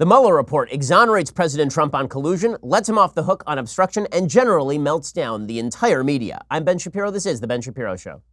The Mueller report exonerates President Trump on collusion, lets him off the hook on obstruction, and generally melts down the entire media. I'm Ben Shapiro. This is The Ben Shapiro Show.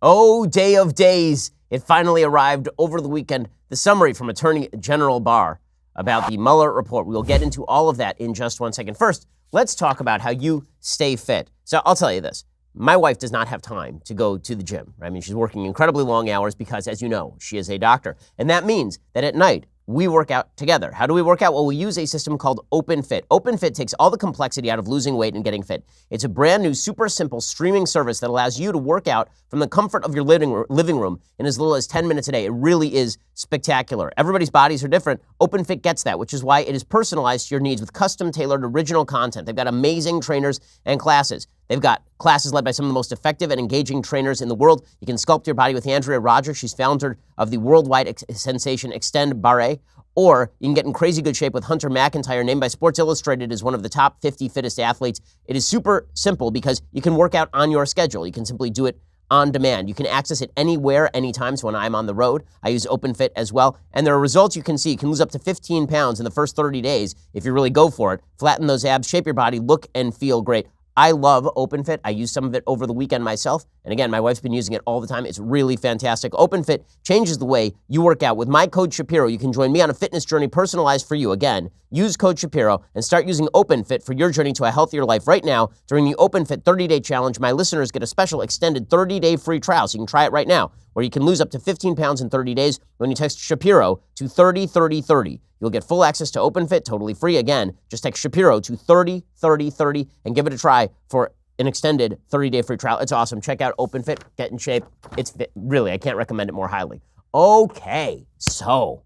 Oh, day of days. It finally arrived over the weekend. The summary from Attorney General Barr about the Mueller report. We'll get into all of that in just 1 second. First, let's talk about how you stay fit. So I'll tell you this. My wife does not have time to go to the gym. Right? I mean, she's working incredibly long hours because, as you know, she is a doctor. And that means that at night, we work out together. How do we work out? Well, we use a system called OpenFit. OpenFit takes all the complexity out of losing weight and getting fit. It's a brand new, super simple streaming service that allows you to work out from the comfort of your living room in as little as 10 minutes a day. It really is spectacular. Everybody's bodies are different. OpenFit gets that, which is why it is personalized to your needs with custom-tailored original content. They've got amazing trainers and classes. They've got classes led by some of the most effective and engaging trainers in the world. You can sculpt your body with Andrea Rogers. She's founder of the worldwide sensation Extend Barr. Or you can get in crazy good shape with Hunter McIntyre, named by Sports Illustrated as one of the top 50 fittest athletes. It is super simple because you can work out on your schedule. You can simply do it on demand. You can access it anywhere, anytime. So when I'm on the road, I use OpenFit as well. And there are results you can see. You can lose up to 15 pounds in the first 30 days if you really go for it. Flatten those abs, shape your body, look and feel great. I love OpenFit. I used some of it over the weekend myself. And again, my wife's been using it all the time. It's really fantastic. OpenFit changes the way you work out. With my code Shapiro, you can join me on a fitness journey personalized for you. Again, use code Shapiro and start using OpenFit for your journey to a healthier life. Right now, during the OpenFit 30-day challenge, my listeners get a special extended 30-day free trial. So you can try it right now, where you can lose up to 15 pounds in 30 days when you text Shapiro to 303030. You'll get full access to OpenFit, totally free. Again, just text Shapiro to 303030 and give it a try for an extended 30-day free trial. It's awesome. Check out OpenFit. Get in shape. It's really, I can't recommend it more highly. Okay, so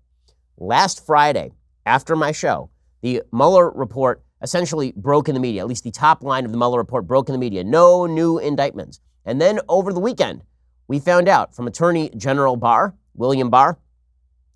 last Friday, after my show, the Mueller report essentially broke in the media. At least the top line of the Mueller report broke in the media. No new indictments. And then over the weekend, we found out from Attorney General Barr, William Barr,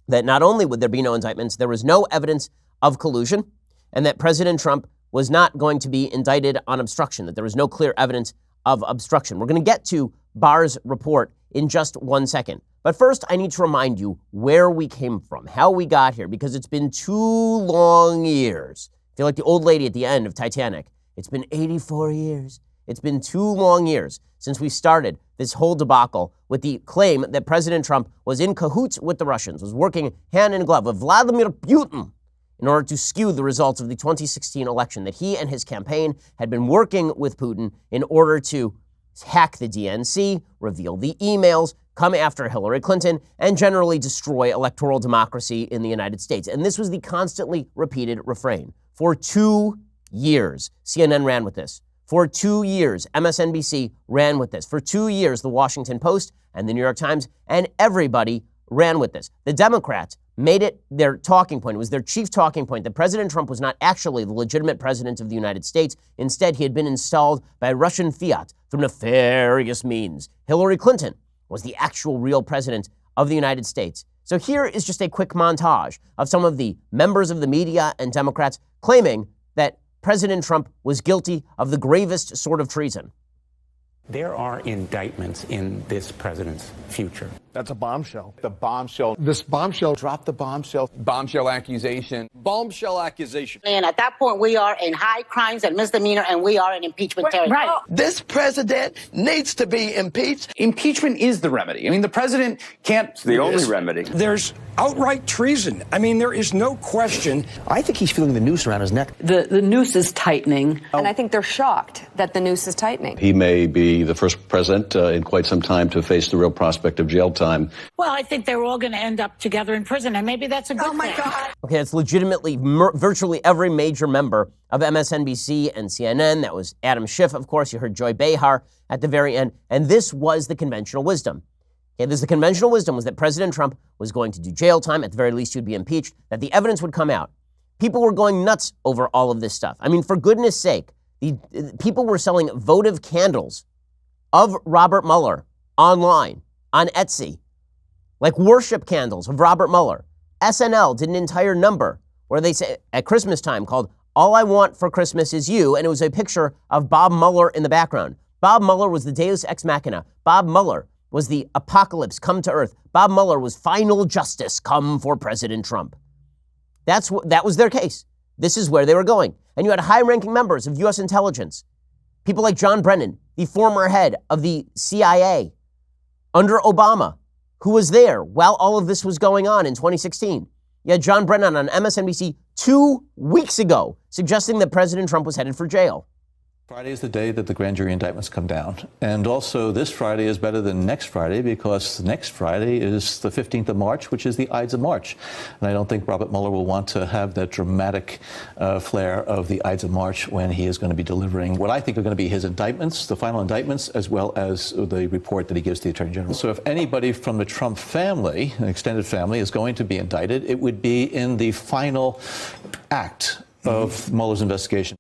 that not only would there be no indictments, there was no evidence of collusion, and that President Trump was not going to be indicted on obstruction, that there was no clear evidence of obstruction. We're going to get to Barr's report in just 1 second. But first, I need to remind you where we came from, how we got here, because it's been 2 long years. I feel like the old lady at the end of Titanic. It's been 84 years. It's been 2 long years since we started this whole debacle with the claim that President Trump was in cahoots with the Russians, was working hand in glove with Vladimir Putin in order to skew the results of the 2016 election, that he and his campaign had been working with Putin in order to hack the DNC, reveal the emails, come after Hillary Clinton, and generally destroy electoral democracy in the United States. And this was the constantly repeated refrain. For 2 years, CNN ran with this. For 2 years, MSNBC ran with this. For 2 years, the Washington Post and the New York Times and everybody ran with this. The Democrats made it their talking point. It was their chief talking point that President Trump was not actually the legitimate president of the United States. Instead, he had been installed by Russian fiat through nefarious means. Hillary Clinton was the actual real president of the United States. So here is just a quick montage of some of the members of the media and Democrats claiming that President Trump was guilty of the gravest sort of treason. There are indictments in this president's future. That's a bombshell. The bombshell. This bombshell. Drop the bombshell. Bombshell accusation. Bombshell accusation. And at that point, we are in high crimes and misdemeanor, and we are in impeachment territory. Right. This president needs to be impeached. Impeachment is the remedy. I mean, the president can't... It's the only remedy. There's outright treason. I mean, there is no question. I think he's feeling the noose around his neck. The noose is tightening. And I think they're shocked that the noose is tightening. He may be the first president in quite some time to face the real prospect of jail time. Well, I think they're all going to end up together in prison, and maybe that's a good thing. Oh, my God. Okay, that's legitimately virtually every major member of MSNBC and CNN. That was Adam Schiff, of course. You heard Joy Behar at the very end. And this was the conventional wisdom. Okay, the conventional wisdom was that President Trump was going to do jail time. At the very least, he would be impeached, that the evidence would come out. People were going nuts over all of this stuff. I mean, for goodness sake, people were selling votive candles of Robert Mueller online, on Etsy, like worship candles of Robert Mueller. SNL did an entire number where they say at Christmas time called All I Want for Christmas Is You, and it was a picture of Bob Mueller in the background. Bob Mueller was the Deus Ex Machina. Bob Mueller was the apocalypse come to earth. Bob Mueller was final justice come for President Trump. That was their case. This is where they were going. And you had high-ranking members of U.S. intelligence, people like John Brennan, the former head of the CIA under Obama, who was there while all of this was going on in 2016. You had John Brennan on MSNBC 2 weeks ago suggesting that President Trump was headed for jail. Friday is the day that the grand jury indictments come down. And also this Friday is better than next Friday because next Friday is the 15th of March, which is the Ides of March. And I don't think Robert Mueller will want to have that dramatic flair of the Ides of March when he is going to be delivering what I think are going to be his indictments, the final indictments, as well as the report that he gives to the Attorney General. So if anybody from the Trump family, an extended family, is going to be indicted, it would be in the final act of Mueller's investigation.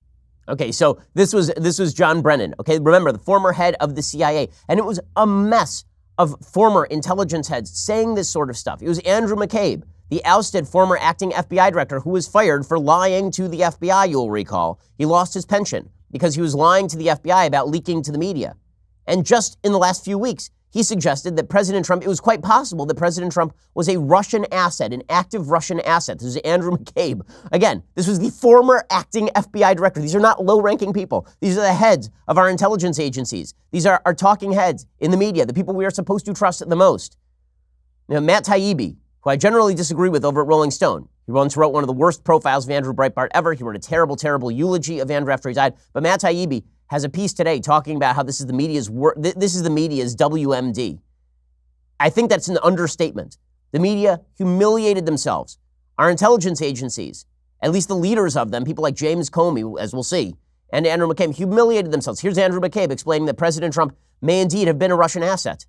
Okay, so this was John Brennan. Okay, remember, the former head of the CIA. And it was a mess of former intelligence heads saying this sort of stuff. It was Andrew McCabe, the ousted former acting FBI director who was fired for lying to the FBI, you'll recall. He lost his pension because he was lying to the FBI about leaking to the media. And just in the last few weeks, he suggested that President Trump, it was quite possible that President Trump was a Russian asset, an active Russian asset. This is Andrew McCabe. Again, this was the former acting FBI director. These are not low-ranking people. These are the heads of our intelligence agencies. These are our talking heads in the media, the people we are supposed to trust the most. Now, Matt Taibbi, who I generally disagree with over at Rolling Stone. He once wrote one of the worst profiles of Andrew Breitbart ever. He wrote a terrible, terrible eulogy of Andrew after he died. But Matt Taibbi has a piece today talking about how this is the media's WMD. I think that's an understatement. The media humiliated themselves. Our intelligence agencies, at least the leaders of them, people like James Comey, as we'll see, and Andrew McCabe, humiliated themselves. Here's Andrew McCabe explaining that President Trump may indeed have been a Russian asset.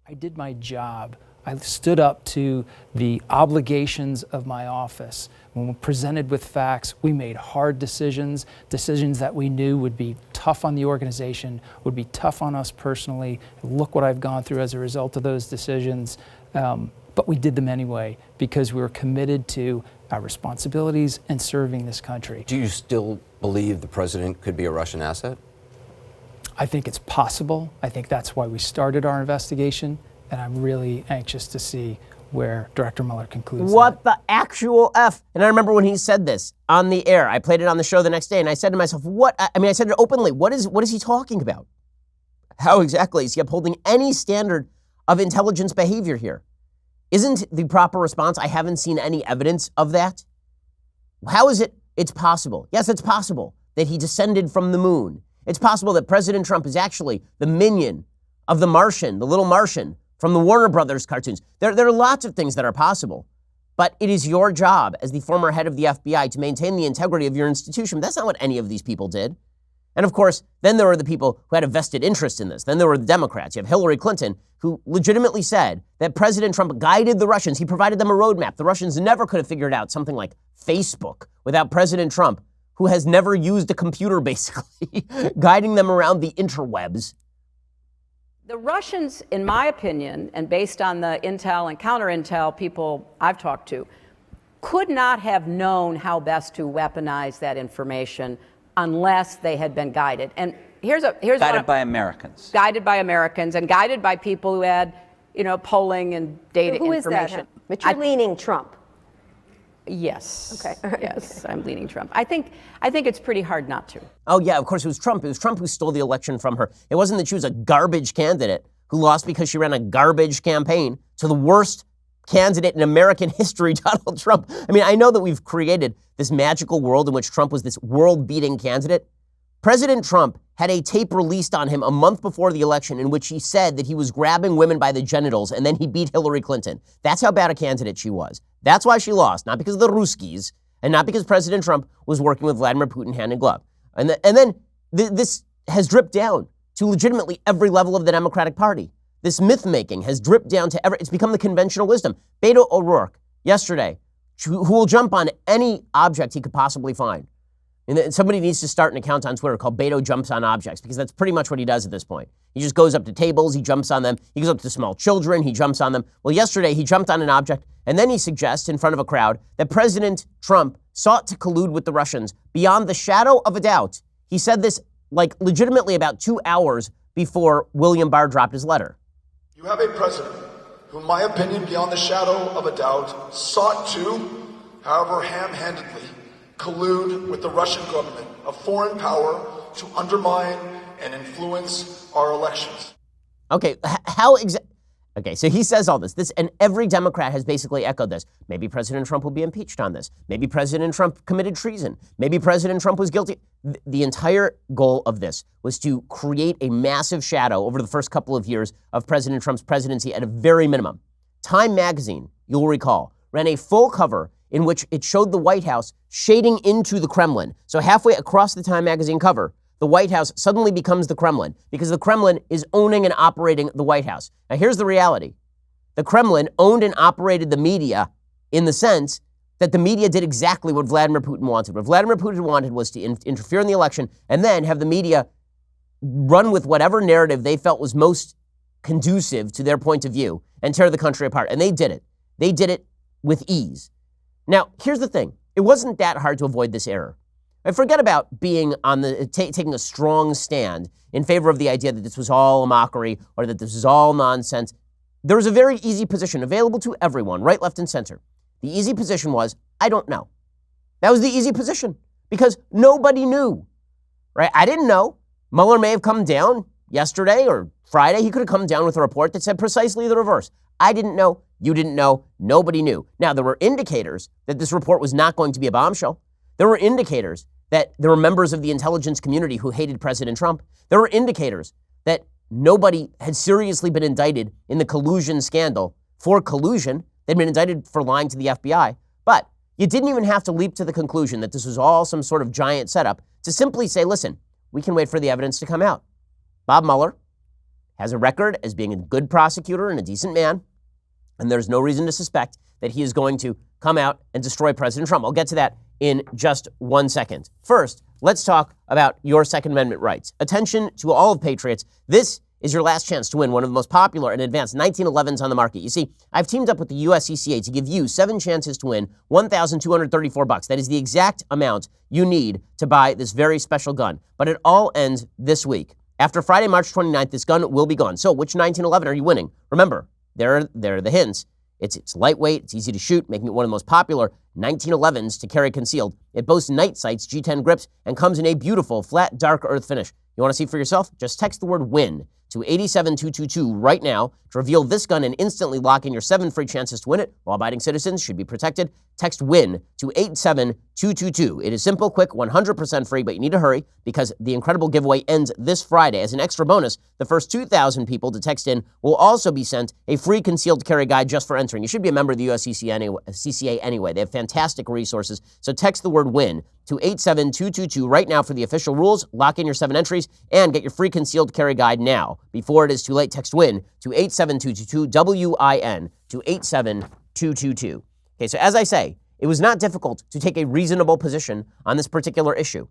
I did my job. I stood up to the obligations of my office. When we're presented with facts, we made hard decisions that we knew would be tough on the organization, would be tough on us personally. Look what I've gone through as a result of those decisions. But we did them anyway because we were committed to our responsibilities and serving this country. Do you still believe the president could be a Russian asset? I think it's possible. I think that's why we started our investigation. And I'm really anxious to see where Director Mueller concludes. What the actual F? And I remember when he said this on the air, I played it on the show the next day, and I said to myself, I said it openly, what is he talking about? How exactly is he upholding any standard of intelligence behavior here? Isn't the proper response, I haven't seen any evidence of that? How is it? It's possible. Yes, it's possible that he descended from the moon. It's possible that President Trump is actually the minion of the Martian, the little Martian, from the Warner Brothers cartoons. There are lots of things that are possible, but it is your job as the former head of the FBI to maintain the integrity of your institution. That's not what any of these people did. And of course, then there were the people who had a vested interest in this. Then there were the Democrats. You have Hillary Clinton, who legitimately said that President Trump guided the Russians. He provided them a roadmap. The Russians never could have figured out something like Facebook without President Trump, who has never used a computer, basically, guiding them around the interwebs. The Russians, in my opinion, and based on the intel and counter-intel people I've talked to, could not have known how best to weaponize that information unless they had been guided. And here's guided by Americans. Guided by Americans and guided by people who had, polling and data who information. Is that? But you're leaning Trump. Yes. Okay. All right. Yes, I'm leaning Trump. I think it's pretty hard not to. Oh, yeah, of course, it was Trump. It was Trump who stole the election from her. It wasn't that she was a garbage candidate who lost because she ran a garbage campaign to the worst candidate in American history, Donald Trump. I mean, I know that we've created this magical world in which Trump was this world-beating candidate. President Trump had a tape released on him a month before the election in which he said that he was grabbing women by the genitals and then he beat Hillary Clinton. That's how bad a candidate she was. That's why she lost, not because of the Ruskies and not because President Trump was working with Vladimir Putin hand in glove. And then this has dripped down to legitimately every level of the Democratic Party. This myth-making has dripped down to it's become the conventional wisdom. Beto O'Rourke, yesterday, who will jump on any object he could possibly find. And somebody needs to start an account on Twitter called Beto Jumps on Objects, because that's pretty much what he does at this point. He just goes up to tables, he jumps on them. He goes up to small children, he jumps on them. Well, yesterday he jumped on an object, and then he suggests in front of a crowd that President Trump sought to collude with the Russians beyond the shadow of a doubt. He said this legitimately about 2 hours before William Barr dropped his letter. You have a president who, in my opinion, beyond the shadow of a doubt, sought to, however ham-handedly, collude with the Russian government, a foreign power, to undermine and influence our elections. Okay, Okay, so he says all this, and every Democrat has basically echoed this. Maybe President Trump will be impeached on this. Maybe President Trump committed treason. Maybe President Trump was guilty. The entire goal of this was to create a massive shadow over the first couple of years of President Trump's presidency at a very minimum. Time magazine, you'll recall, ran a full cover in which it showed the White House shading into the Kremlin. So halfway across the Time magazine cover, the White House suddenly becomes the Kremlin because the Kremlin is owning and operating the White House. Now, here's the reality. The Kremlin owned and operated the media in the sense that the media did exactly what Vladimir Putin wanted. What Vladimir Putin wanted was to interfere in the election and then have the media run with whatever narrative they felt was most conducive to their point of view and tear the country apart. And they did it. They did it with ease. Now, here's the thing. It wasn't that hard to avoid this error. And forget about being on taking a strong stand in favor of the idea that this was all a mockery or that this is all nonsense. There was a very easy position available to everyone, right, left, and center. The easy position was, I don't know. That was the easy position because nobody knew, right? I didn't know. Mueller may have come down yesterday or Friday. He could have come down with a report that said precisely the reverse. I didn't know. You didn't know. Nobody knew. Now, there were indicators that this report was not going to be a bombshell. There were indicators that there were members of the intelligence community who hated President Trump. There were indicators that nobody had seriously been indicted in the collusion scandal for collusion. They'd been indicted for lying to the FBI. But you didn't even have to leap to the conclusion that this was all some sort of giant setup to simply say, listen, we can wait for the evidence to come out. Bob Mueller has a record as being a good prosecutor and a decent man, and there's no reason to suspect that he is going to come out and destroy President Trump. I'll get to that in just 1 second. First, let's talk about your Second Amendment rights. Attention to all of patriots. This is your last chance to win one of the most popular and advanced 1911s on the market. You see, I've teamed up with the USCCA to give you 7 chances to win $1,234. That is the exact amount you need to buy this very special gun. But it all ends this week. After Friday, March 29th, this gun will be gone. So which 1911 are you winning? Remember, there are the hints. It's lightweight, it's easy to shoot, making it one of the most popular 1911s to carry concealed. It boasts night sights, G10 grips, and comes in a beautiful, flat, dark earth finish. You want to see for yourself? Just text the word WIN to 87222 right now to reveal this gun and instantly lock in your 7 free chances to win it. Law-abiding citizens should be protected. Text WIN to 87222. It is simple, quick, 100% free, but you need to hurry because the incredible giveaway ends this Friday. As an extra bonus, the first 2,000 people to text in will also be sent a free concealed carry guide just for entering. You should be a member of the USCCA anyway. They have fantastic resources. So text the word WIN to 87222 right now for the official rules. Lock in your 7 entries and get your free concealed carry guide now. Before it is too late, text WIN to 87222, WIN to 87222. Okay, so as I say, it was not difficult to take a reasonable position on this particular issue.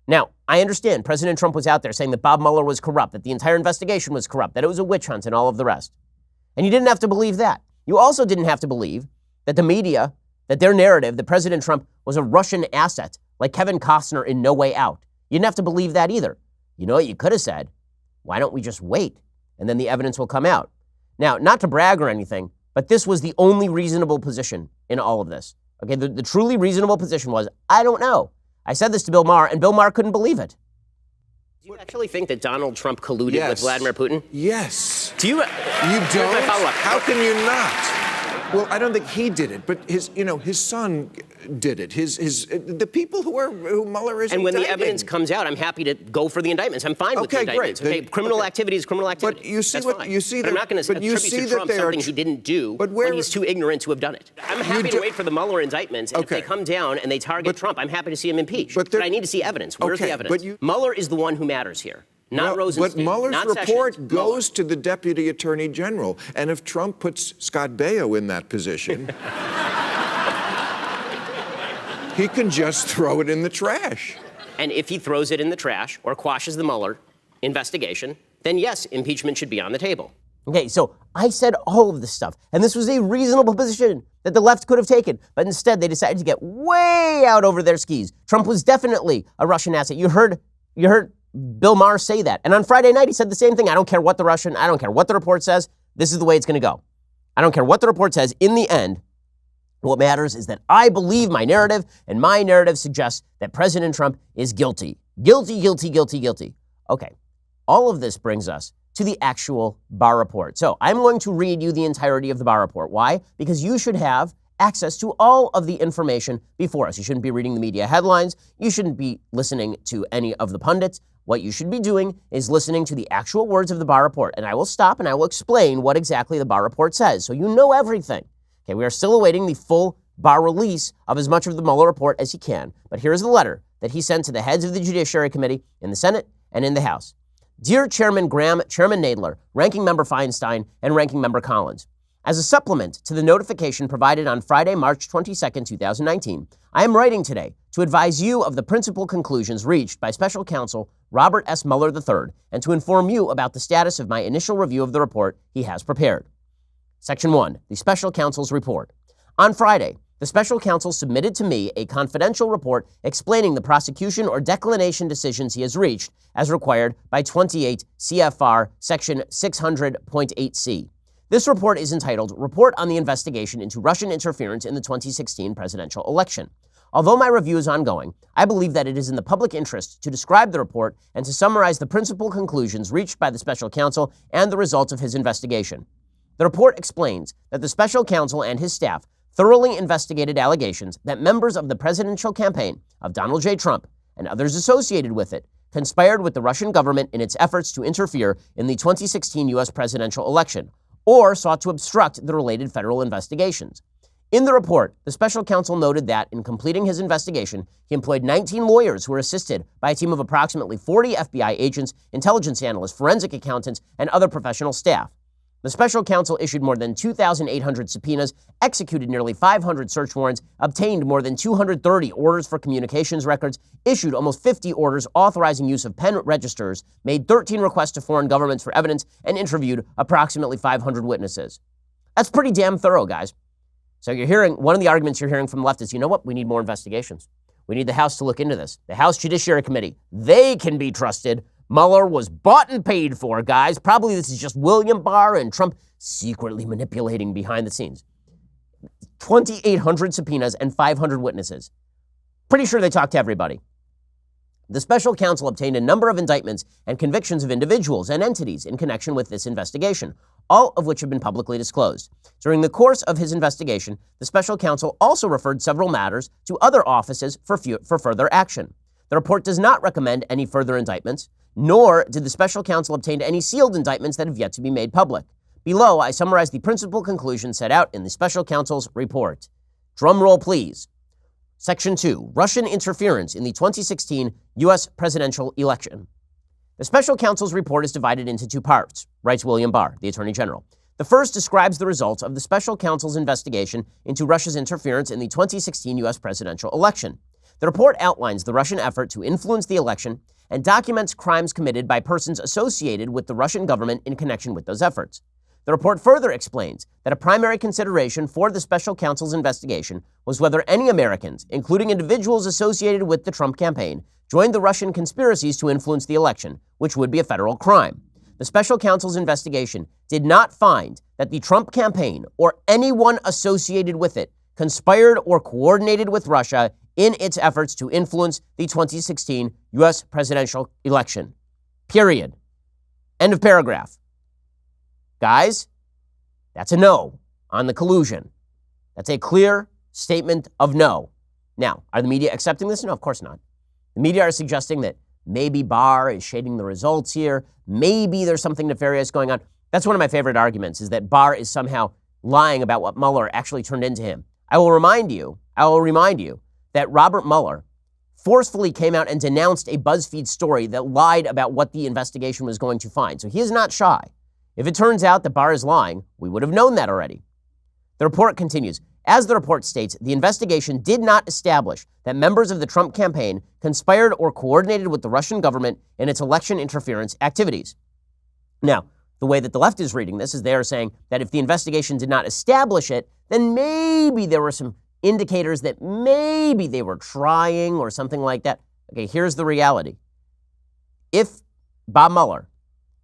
Now, I understand President Trump was out there saying that Bob Mueller was corrupt, that the entire investigation was corrupt, that it was a witch hunt and all of the rest. And you didn't have to believe that. You also didn't have to believe that the media, that their narrative, that President Trump was a Russian asset, like Kevin Costner in No Way Out. You didn't have to believe that either. You know what you could have said? Why don't we just wait? And then the evidence will come out. Now, not to brag or anything, but this was the only reasonable position in all of this. Okay, the truly reasonable position was, I don't know. I said this to Bill Maher, and Bill Maher couldn't believe it. Do you actually think that Donald Trump colluded with Vladimir Putin? Yes. Do you? You don't? How can you not? Well, I don't think he did it, but his son did it. The people who Mueller is and when indicting. the evidence comes out, I'm happy to go for the indictments. I'm fine with the indictments. Great. Okay, criminal activity is criminal activity. But you see That's what fine. you see. But I'm not going to attribute to Trump something he didn't do when he's too ignorant to have done it. I'm happy to wait for the Mueller indictments, and if they come down and they target Trump, I'm happy to see him impeached. But I need to see evidence. Where's the evidence? Mueller is the one who matters here. Not Rosenstein, but Mueller's not report Sessions, goes to the Deputy Attorney General. And if Trump puts Scott Baio in that position, he can just throw it in the trash. And if he throws it in the trash or quashes the Mueller investigation, then yes, impeachment should be on the table. Okay, so I said all of this stuff, and this was a reasonable position that the left could have taken, but instead they decided to get way out over their skis. Trump was definitely a Russian asset. You heard Bill Maher say that. And on Friday night, he said the same thing. I don't care what the report says. This is the way it's going to go. I don't care what the report says. In the end, what matters is that I believe my narrative, and my narrative suggests that President Trump is guilty. Guilty, guilty, guilty, guilty. Okay, all of this brings us to the actual Barr report. So I'm going to read you the entirety of the Barr report. Why? Because you should have access to all of the information before us. You shouldn't be reading the media headlines. You shouldn't be listening to any of the pundits. What you should be doing is listening to the actual words of the Barr report. And I will stop and I will explain what exactly the Barr report says, so you know everything. Okay, we are still awaiting the full Barr release of as much of the Mueller report as he can. But here is the letter that he sent to the heads of the Judiciary Committee in the Senate and in the House. Dear Chairman Graham, Chairman Nadler, Ranking Member Feinstein, and Ranking Member Collins, as a supplement to the notification provided on Friday, March 22, 2019, I am writing today to advise you of the principal conclusions reached by Special Counsel Robert S. Mueller III and to inform you about the status of my initial review of the report he has prepared. Section 1, the Special Counsel's report. On Friday, the Special Counsel submitted to me a confidential report explaining the prosecution or declination decisions he has reached as required by 28 CFR Section 600.8c. This report is entitled Report on the Investigation into Russian Interference in the 2016 Presidential Election. Although my review is ongoing, I believe that it is in the public interest to describe the report and to summarize the principal conclusions reached by the Special Counsel and the results of his investigation. The report explains that the Special Counsel and his staff thoroughly investigated allegations that members of the presidential campaign of Donald J. Trump and others associated with it conspired with the Russian government in its efforts to interfere in the 2016 U.S. presidential election, or sought to obstruct the related federal investigations. In the report, the Special Counsel noted that, in completing his investigation, he employed 19 lawyers who were assisted by a team of approximately 40 FBI agents, intelligence analysts, forensic accountants, and other professional staff. The Special Counsel issued more than 2,800 subpoenas, executed nearly 500 search warrants, obtained more than 230 orders for communications records, issued almost 50 orders authorizing use of pen registers, made 13 requests to foreign governments for evidence, and interviewed approximately 500 witnesses. That's pretty damn thorough, guys. So you're hearing, one of the arguments you're hearing from the leftists, you know what? We need more investigations. We need the House to look into this. The House Judiciary Committee, they can be trusted. Mueller was bought and paid for, guys. Probably this is just William Barr and Trump secretly manipulating behind the scenes. 2,800 subpoenas and 500 witnesses. Pretty sure they talked to everybody. The Special Counsel obtained a number of indictments and convictions of individuals and entities in connection with this investigation, all of which have been publicly disclosed. During the course of his investigation, the Special Counsel also referred several matters to other offices for further action. The report does not recommend any further indictments, nor did the Special Counsel obtain any sealed indictments that have yet to be made public. Below, I summarize the principal conclusions set out in the Special Counsel's report. Drum roll, please. Section 2, Russian interference in the 2016 U.S. presidential election. The Special Counsel's report is divided into two parts, writes William Barr, the Attorney General. The first describes the results of the Special Counsel's investigation into Russia's interference in the 2016 U.S. presidential election. The report outlines the Russian effort to influence the election and documents crimes committed by persons associated with the Russian government in connection with those efforts. The report further explains that a primary consideration for the Special Counsel's investigation was whether any Americans, including individuals associated with the Trump campaign, joined the Russian conspiracies to influence the election, which would be a federal crime. The Special Counsel's investigation did not find that the Trump campaign or anyone associated with it conspired or coordinated with Russia in its efforts to influence the 2016 U.S. presidential election. Period. End of paragraph. Guys, that's a no on the collusion. That's a clear statement of no. Now, are the media accepting this? No, of course not. The media are suggesting that maybe Barr is shading the results here. Maybe there's something nefarious going on. That's one of my favorite arguments, is that Barr is somehow lying about what Mueller actually turned into him. I will remind you that Robert Mueller forcefully came out and denounced a BuzzFeed story that lied about what the investigation was going to find. So he is not shy. If it turns out that Barr is lying, we would have known that already. The report continues. As the report states, the investigation did not establish that members of the Trump campaign conspired or coordinated with the Russian government in its election interference activities. Now, the way that the left is reading this is they are saying that if the investigation did not establish it, then maybe there were some indicators that maybe they were trying or something like that. Okay, here's the reality. If Bob Mueller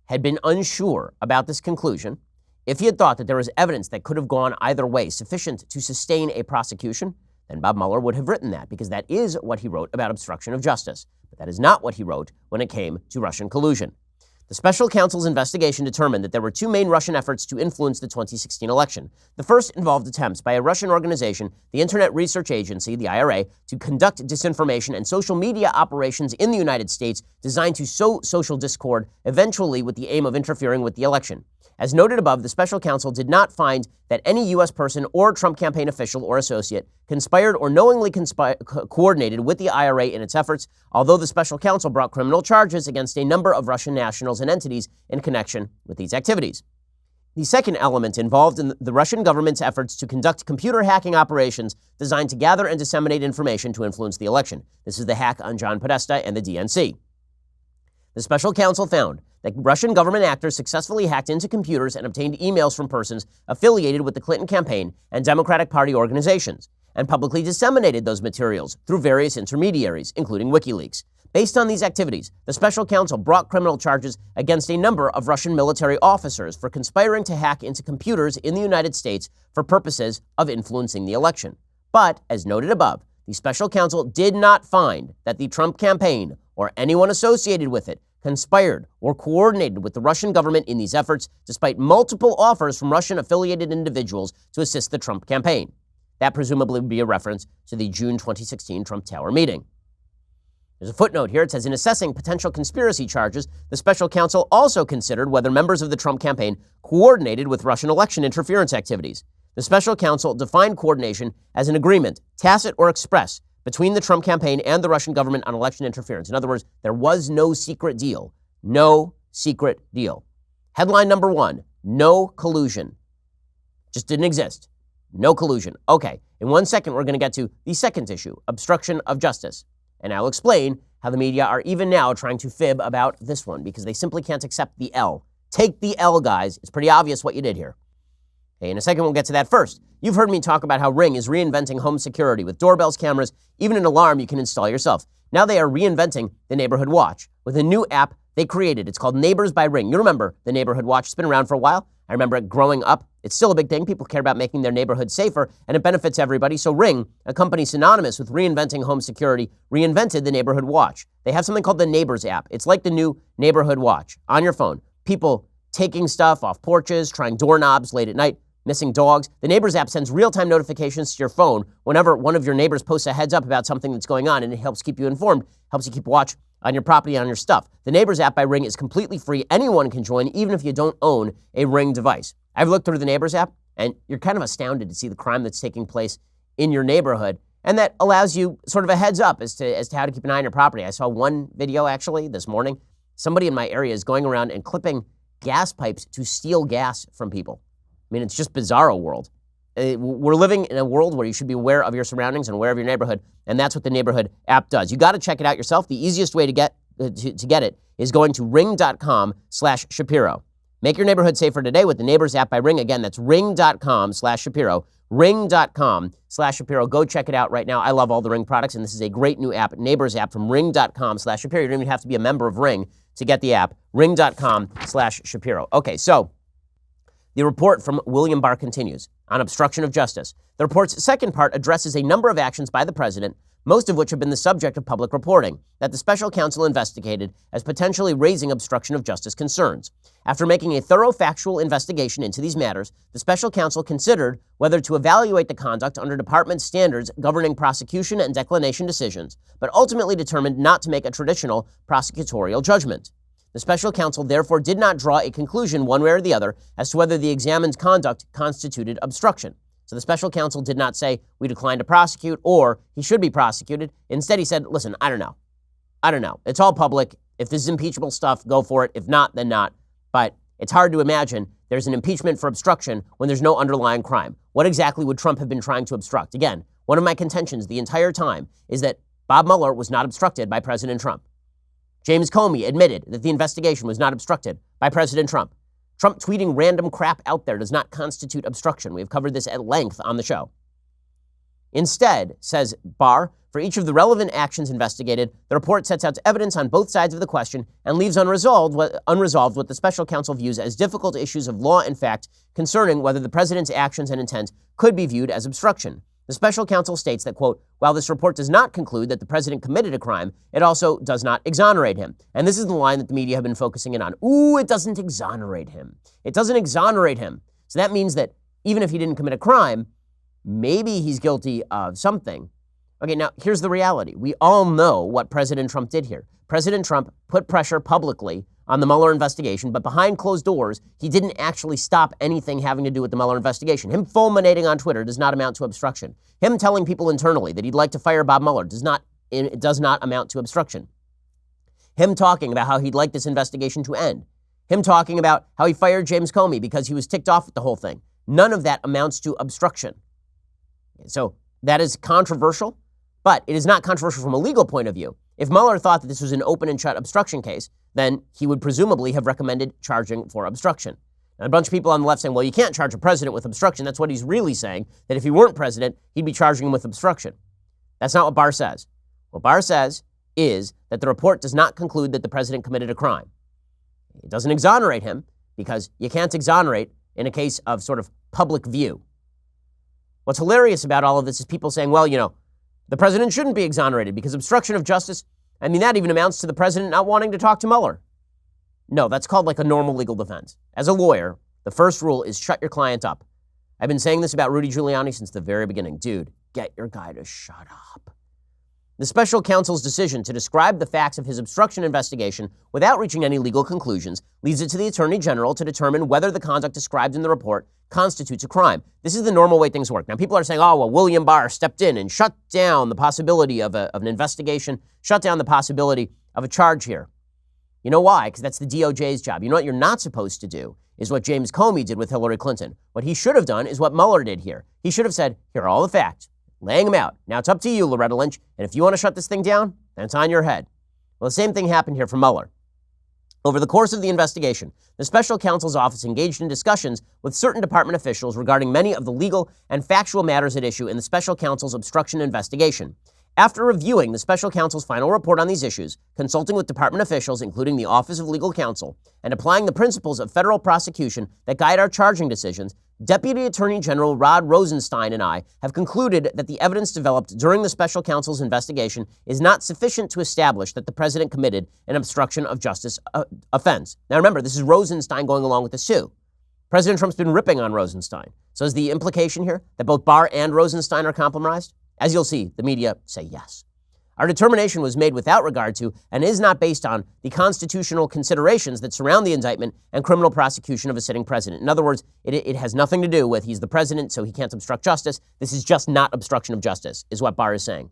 had been unsure about this conclusion, if he had thought that there was evidence that could have gone either way sufficient to sustain a prosecution, then Bob Mueller would have written that, because that is what he wrote about obstruction of justice. But that is not what he wrote when it came to Russian collusion. The special counsel's investigation determined that there were two main Russian efforts to influence the 2016 election. The first involved attempts by a Russian organization, the Internet Research Agency, the IRA, to conduct disinformation and social media operations in the United States designed to sow social discord, eventually with the aim of interfering with the election. As noted above, the special counsel did not find that any U.S. person or Trump campaign official or associate conspired or knowingly coordinated with the IRA in its efforts, although the special counsel brought criminal charges against a number of Russian nationals and entities in connection with these activities. The second element involved in the Russian government's efforts to conduct computer hacking operations designed to gather and disseminate information to influence the election. This is the hack on John Podesta and the DNC. The special counsel found that Russian government actors successfully hacked into computers and obtained emails from persons affiliated with the Clinton campaign and Democratic Party organizations, and publicly disseminated those materials through various intermediaries, including WikiLeaks. Based on these activities, the special counsel brought criminal charges against a number of Russian military officers for conspiring to hack into computers in the United States for purposes of influencing the election. But, as noted above, the special counsel did not find that the Trump campaign or anyone associated with it conspired or coordinated with the Russian government in these efforts, despite multiple offers from Russian-affiliated individuals to assist the Trump campaign. That presumably would be a reference to the June 2016 Trump Tower meeting. There's a footnote here. It says, in assessing potential conspiracy charges, the special counsel also considered whether members of the Trump campaign coordinated with Russian election interference activities. The special counsel defined coordination as an agreement, tacit or express, between the Trump campaign and the Russian government on election interference. In other words, there was no secret deal. No secret deal. Headline number one, no collusion. Just didn't exist. No collusion. Okay, in 1 second, we're going to get to the second issue, obstruction of justice. And I'll explain how the media are even now trying to fib about this one, because they simply can't accept the L. Take the L, guys. It's pretty obvious what you did here. Okay, in a second, we'll get to that. First, you've heard me talk about how Ring is reinventing home security with doorbells, cameras, even an alarm you can install yourself. Now they are reinventing the Neighborhood Watch with a new app they created. It's called Neighbors by Ring. You remember the Neighborhood Watch. It's been around for a while. I remember it growing up. It's still a big thing. People care about making their neighborhood safer, and it benefits everybody. So Ring, a company synonymous with reinventing home security, reinvented the Neighborhood Watch. They have something called the Neighbors app. It's like the new Neighborhood Watch on your phone. People taking stuff off porches, trying doorknobs late at night, missing dogs. The Neighbors app sends real-time notifications to your phone whenever one of your neighbors posts a heads up about something that's going on, and it helps keep you informed, helps you keep watch on your property, on your stuff. The Neighbors app by Ring is completely free. Anyone can join, even if you don't own a Ring device. I've looked through the Neighbors app, and you're kind of astounded to see the crime that's taking place in your neighborhood, and that allows you sort of a heads up as to how to keep an eye on your property. I saw one video, actually, this morning. Somebody in my area is going around and clipping gas pipes to steal gas from people. I mean, it's just bizarro world. We're living in a world where you should be aware of your surroundings and aware of your neighborhood, and that's what the Neighborhood app does. You got to check it out yourself. The easiest way to get it is going to ring.com/Shapiro. Make your neighborhood safer today with the Neighbors app by Ring. Again, that's ring.com/Shapiro. Ring.com/Shapiro. Go check it out right now. I love all the Ring products, and this is a great new app, Neighbors app from ring.com/Shapiro. You don't even have to be a member of Ring to get the app. Ring.com/Shapiro. Okay, so the report from William Barr continues on obstruction of justice. The report's second part addresses a number of actions by the president, most of which have been the subject of public reporting, that the special counsel investigated as potentially raising obstruction of justice concerns. After making a thorough factual investigation into these matters, the special counsel considered whether to evaluate the conduct under department standards governing prosecution and declination decisions, but ultimately determined not to make a traditional prosecutorial judgment. The special counsel therefore did not draw a conclusion one way or the other as to whether the examined conduct constituted obstruction. So the special counsel did not say, we decline to prosecute, or he should be prosecuted. Instead, he said, listen, I don't know. It's all public. If this is impeachable stuff, go for it. If not, then not. But it's hard to imagine there's an impeachment for obstruction when there's no underlying crime. What exactly would Trump have been trying to obstruct? Again, one of my contentions the entire time is that Bob Mueller was not obstructed by President Trump. James Comey admitted that the investigation was not obstructed by President Trump. Trump tweeting random crap out there does not constitute obstruction. We have covered this at length on the show. Instead, says Barr, For each of the relevant actions investigated, the report sets out evidence on both sides of the question and leaves unresolved what the special counsel views as difficult issues of law and fact concerning whether the president's actions and intent could be viewed as obstruction. The special counsel states that, quote, while this report does not conclude that the president committed a crime, it also does not exonerate him. And this is the line that the media have been focusing in on. Ooh, it doesn't exonerate him. It doesn't exonerate him. So that means that even if he didn't commit a crime, maybe he's guilty of something. Okay, now here's the reality. We all know what President Trump did here. President Trump put pressure publicly on the Mueller investigation, but behind closed doors, he didn't actually stop anything having to do with the Mueller investigation. Him fulminating on Twitter does not amount to obstruction. Him telling people internally that he'd like to fire Bob Mueller does not amount to obstruction. Him talking about how he'd like this investigation to end. Him talking about how he fired James Comey because he was ticked off with the whole thing. None of that amounts to obstruction. So that is controversial, but it is not controversial from a legal point of view. If Mueller thought that this was an open and shut obstruction case, then he would presumably have recommended charging for obstruction. And a bunch of people on the left saying, well, you can't charge a president with obstruction. That's what he's really saying, that if he weren't president, he'd be charging him with obstruction. That's not what Barr says. What Barr says is that the report does not conclude that the president committed a crime. It doesn't exonerate him because you can't exonerate in a case of sort of public view. What's hilarious about all of this is people saying, well, you know, the president shouldn't be exonerated because obstruction of justice, I mean, that even amounts to the president not wanting to talk to Mueller. No, that's called like a normal legal defense. As a lawyer, the first rule is shut your client up. I've been saying this about Rudy Giuliani since the very beginning. Dude, get your guy to shut up. The special counsel's decision to describe the facts of his obstruction investigation without reaching any legal conclusions leaves it to the Attorney General to determine whether the conduct described in the report constitutes a crime. This is the normal way things work. Now, people are saying, oh, well, William Barr stepped in and shut down the possibility of an investigation, shut down the possibility of a charge here. You know why? Because that's the DOJ's job. You know what you're not supposed to do is what James Comey did with Hillary Clinton. What he should have done is what Mueller did here. He should have said, here are all the facts, laying them out. Now it's up to you, Loretta Lynch, and if you want to shut this thing down, then it's on your head. Well, the same thing happened here for Mueller. Over the course of the investigation, the special counsel's office engaged in discussions with certain department officials regarding many of the legal and factual matters at issue in the special counsel's obstruction investigation. After reviewing the special counsel's final report on these issues, consulting with department officials, including the Office of Legal Counsel, and applying the principles of federal prosecution that guide our charging decisions, Deputy Attorney General Rod Rosenstein and I have concluded that the evidence developed during the special counsel's investigation is not sufficient to establish that the president committed an obstruction of justice offense. Now remember, this is Rosenstein going along with the sue. President Trump's been ripping on Rosenstein. So is the implication here that both Barr and Rosenstein are compromised? As you'll see, the media say yes. Our determination was made without regard to and is not based on the constitutional considerations that surround the indictment and criminal prosecution of a sitting president. In other words, it has nothing to do with he's the president, so he can't obstruct justice. This is just not obstruction of justice, is what Barr is saying.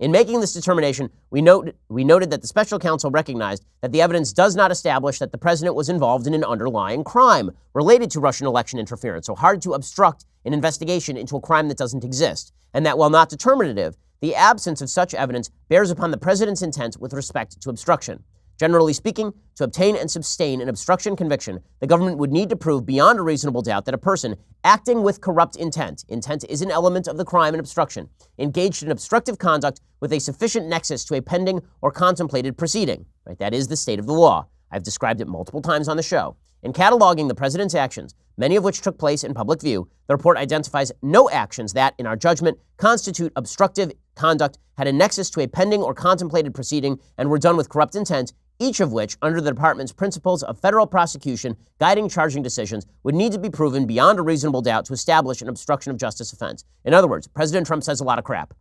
In making this determination, we noted that the special counsel recognized that the evidence does not establish that the president was involved in an underlying crime related to Russian election interference, so hard to obstruct an investigation into a crime that doesn't exist, and that while not determinative, the absence of such evidence bears upon the president's intent with respect to obstruction. Generally speaking, to obtain and sustain an obstruction conviction, the government would need to prove beyond a reasonable doubt that a person acting with corrupt intent is an element of the crime and obstruction, engaged in obstructive conduct with a sufficient nexus to a pending or contemplated proceeding. Right? That is the state of the law. I've described it multiple times on the show. In cataloging the president's actions, many of which took place in public view, the report identifies no actions that, in our judgment, constitute obstructive conduct, had a nexus to a pending or contemplated proceeding, and were done with corrupt intent, each of which, under the department's principles of federal prosecution guiding charging decisions, would need to be proven beyond a reasonable doubt to establish an obstruction of justice offense. In other words, President Trump says a lot of crap.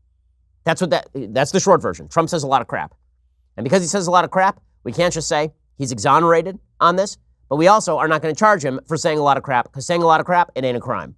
That's the short version. Trump says a lot of crap. And because he says a lot of crap, we can't just say he's exonerated on this, but we also are not going to charge him for saying a lot of crap, because saying a lot of crap, it ain't a crime.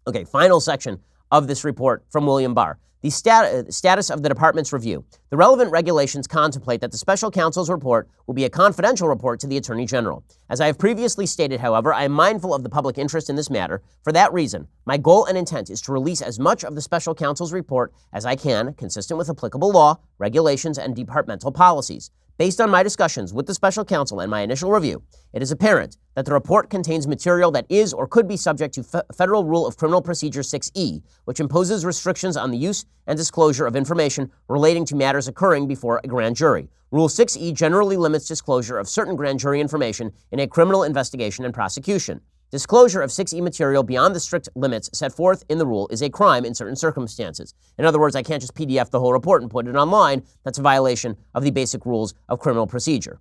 Okay, final section of this report from William Barr. The status of the department's review. The relevant regulations contemplate that the special counsel's report will be a confidential report to the Attorney General. As I have previously stated, however, I am mindful of the public interest in this matter. For that reason, my goal and intent is to release as much of the special counsel's report as I can, consistent with applicable law, regulations, and departmental policies. Based on my discussions with the special counsel and my initial review, it is apparent that the report contains material that is or could be subject to Federal Rule of Criminal Procedure 6E, which imposes restrictions on the use and disclosure of information relating to matters occurring before a grand jury. Rule 6E generally limits disclosure of certain grand jury information in a criminal investigation and prosecution. Disclosure of 6E material beyond the strict limits set forth in the rule is a crime in certain circumstances. In other words, I can't just PDF the whole report and put it online. That's a violation of the basic rules of criminal procedure.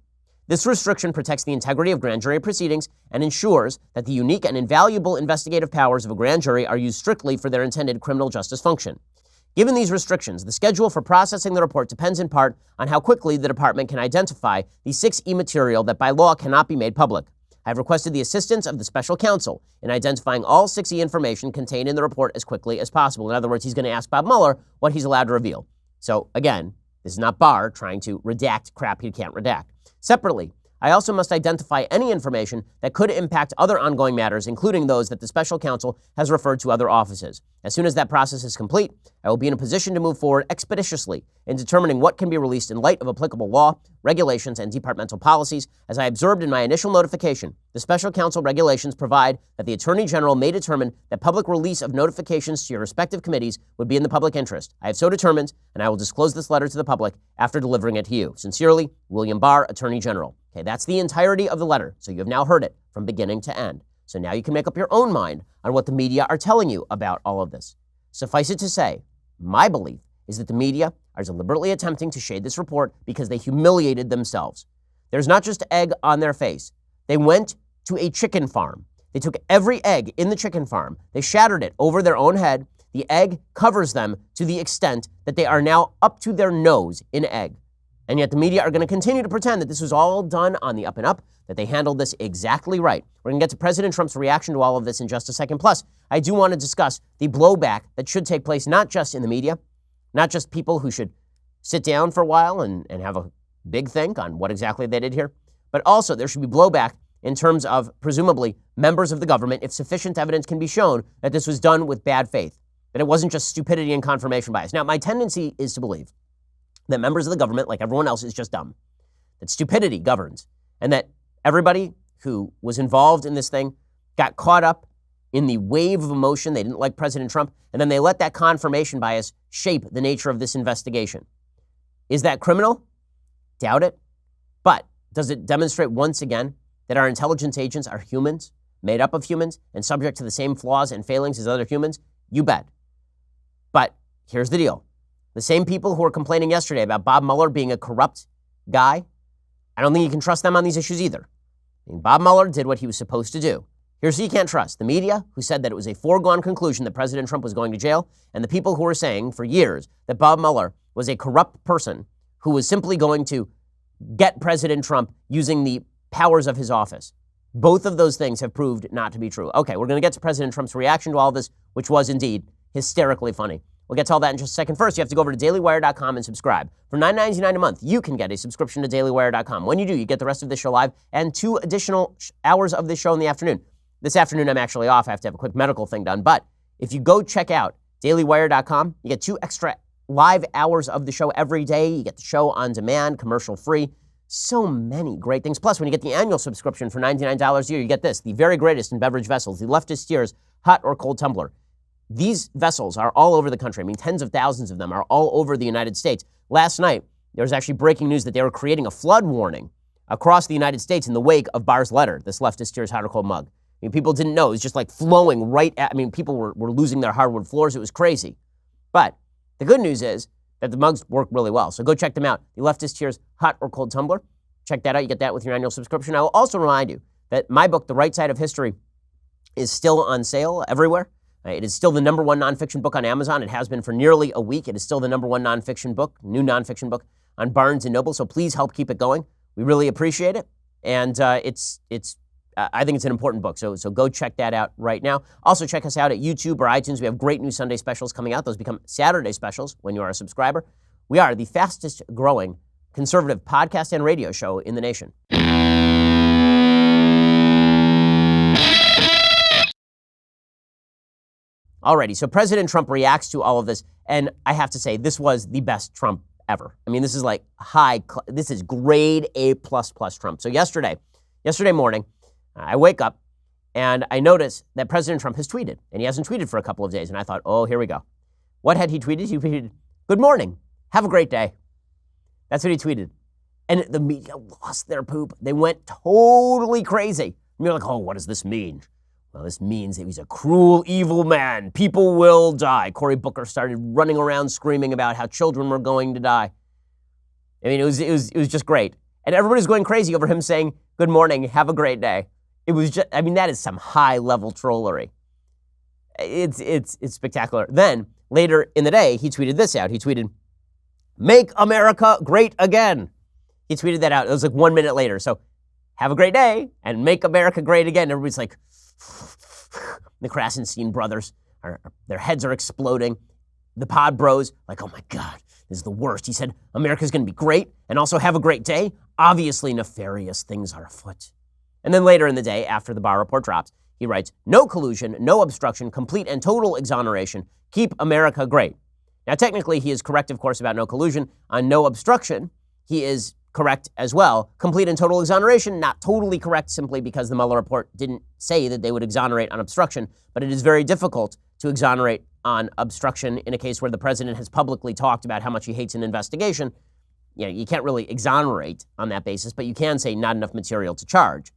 This restriction protects the integrity of grand jury proceedings and ensures that the unique and invaluable investigative powers of a grand jury are used strictly for their intended criminal justice function. Given these restrictions, the schedule for processing the report depends in part on how quickly the department can identify the 6E material that by law cannot be made public. I have requested the assistance of the special counsel in identifying all 6E information contained in the report as quickly as possible. In other words, he's going to ask Bob Mueller what he's allowed to reveal. So again, this is not Barr trying to redact crap he can't redact. Separately, I also must identify any information that could impact other ongoing matters, including those that the special counsel has referred to other offices. As soon as that process is complete, I will be in a position to move forward expeditiously in determining what can be released in light of applicable law, regulations, and departmental policies. As I observed in my initial notification, the special counsel regulations provide that the Attorney General may determine that public release of notifications to your respective committees would be in the public interest. I have so determined, and I will disclose this letter to the public after delivering it to you. Sincerely, William Barr, Attorney General. Okay, that's the entirety of the letter, so you have now heard it from beginning to end. So now you can make up your own mind on what the media are telling you about all of this. Suffice it to say, my belief is that the media are deliberately attempting to shade this report because they humiliated themselves. There's not just egg on their face. They went to a chicken farm. They took every egg in the chicken farm. They shattered it over their own head. The egg covers them to the extent that they are now up to their nose in egg. And yet the media are going to continue to pretend that this was all done on the up and up, that they handled this exactly right. We're going to get to President Trump's reaction to all of this in just a second. Plus, I do want to discuss the blowback that should take place not just in the media, not just people who should sit down for a while and have a big think on what exactly they did here, but also there should be blowback in terms of, presumably, members of the government if sufficient evidence can be shown that this was done with bad faith, that it wasn't just stupidity and confirmation bias. Now, my tendency is to believe that members of the government, like everyone else, is just dumb, that stupidity governs, and that everybody who was involved in this thing got caught up in the wave of emotion. They didn't like President Trump, and then they let that confirmation bias shape the nature of this investigation. Is that criminal? Doubt it. But does it demonstrate once again that our intelligence agents are humans, made up of humans, and subject to the same flaws and failings as other humans? You bet. But here's the deal. The same people who were complaining yesterday about Bob Mueller being a corrupt guy, I don't think you can trust them on these issues either. I mean, Bob Mueller did what he was supposed to do. Here's who you can't trust. The media, who said that it was a foregone conclusion that President Trump was going to jail, and the people who were saying for years that Bob Mueller was a corrupt person who was simply going to get President Trump using the powers of his office. Both of those things have proved not to be true. Okay, we're going to get to President Trump's reaction to all this, which was indeed hysterically funny. We'll get to all that in just a second. First, you have to go over to dailywire.com and subscribe. For $9.99 a month, you can get a subscription to dailywire.com. When you do, you get the rest of this show live and 2 additional hours of this show in the afternoon. This afternoon, I'm actually off. I have to have a quick medical thing done. But if you go check out dailywire.com, you get 2 extra live hours of the show every day. You get the show on demand, commercial-free. So many great things. Plus, when you get the annual subscription for $99 a year, you get this, the very greatest in beverage vessels, the Leftist Steers hot or cold tumbler. These vessels are all over the country. I mean, tens of thousands of them are all over the United States. Last night, there was actually breaking news that they were creating a flood warning across the United States in the wake of Barr's letter, this Leftist Steers hot or cold mug. I mean, people didn't know. It was just like flowing right at, I mean, people were losing their hardwood floors. It was crazy. But the good news is that the mugs work really well. So go check them out. The Leftist Steers hot or cold tumbler. Check that out. You get that with your annual subscription. I will also remind you that my book, The Right Side of History, is still on sale everywhere. It is still the #1 nonfiction book on Amazon. It has been for nearly a week. It is still the #1 nonfiction book, new nonfiction book on Barnes & Noble. So please help keep it going. We really appreciate it. And I think it's an important book. So go check that out right now. Also check us out at YouTube or iTunes. We have great new Sunday specials coming out. Those become Saturday specials when you are a subscriber. We are the fastest growing conservative podcast and radio show in the nation. Alrighty, so President Trump reacts to all of this, and I have to say, this was the best Trump ever. I mean, this is like this is grade A++ Trump. So yesterday morning, I wake up and I notice that President Trump has tweeted, and he hasn't tweeted for a couple of days. And I thought, oh, here we go. What had he tweeted? He tweeted, "Good morning. Have a great day." That's what he tweeted. And the media lost their poop. They went totally crazy. And you're like, oh, what does this mean? Well, this means that he's a cruel, evil man. People will die. Cory Booker started running around screaming about how children were going to die. I mean, it was just great. And everybody's going crazy over him saying, "Good morning, have a great day." It was just, I mean, that is some high-level trollery. It's spectacular. Then, later in the day, he tweeted this out. He tweeted, "Make America great again." He tweeted that out. It was like 1 minute later. So, have a great day and make America great again. Everybody's like, the Krasenstein brothers, their heads are exploding. The pod bros, like, oh my God, this is the worst. He said, America's going to be great and also have a great day. Obviously, nefarious things are afoot. And then later in the day, after the Barr report drops, he writes, "No collusion, no obstruction, complete and total exoneration. Keep America great." Now, technically, he is correct, of course, about no collusion. On no obstruction, he is correct as well. Complete and total exoneration, not totally correct simply because the Mueller report didn't say that they would exonerate on obstruction, but it is very difficult to exonerate on obstruction in a case where the president has publicly talked about how much he hates an investigation. You know, you can't really exonerate on that basis, but you can say not enough material to charge,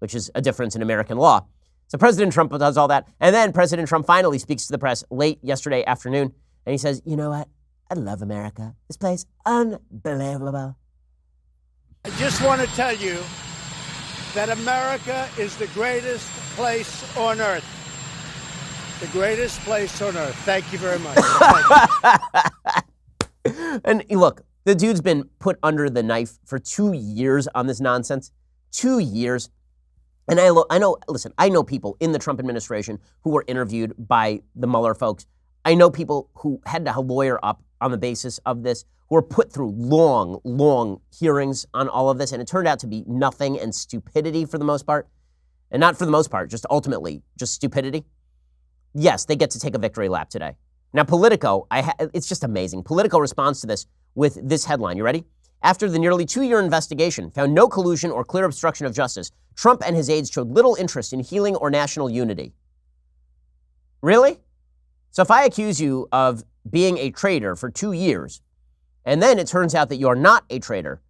which is a difference in American law. So President Trump does all that, and then President Trump finally speaks to the press late yesterday afternoon, and he says, "You know what? I love America. This place, unbelievable." I just want to tell you that America is the greatest place on earth. The greatest place on earth. Thank you very much. And look, the dude's been put under the knife for 2 years on this nonsense. 2 years. And I know people in the Trump administration who were interviewed by the Mueller folks. I know people who had to lawyer up on the basis of this, who were put through long, long hearings on all of this, and it turned out to be nothing and stupidity for the most part. And not for the most part, just ultimately, just stupidity. Yes, they get to take a victory lap today. Now, Politico, it's just amazing. Politico responds to this with this headline. You ready? After the nearly 2-year investigation found no collusion or clear obstruction of justice, Trump and his aides showed little interest in healing or national unity. Really? So if I accuse you of being a traitor for 2 years, and then it turns out that you're not a traitor,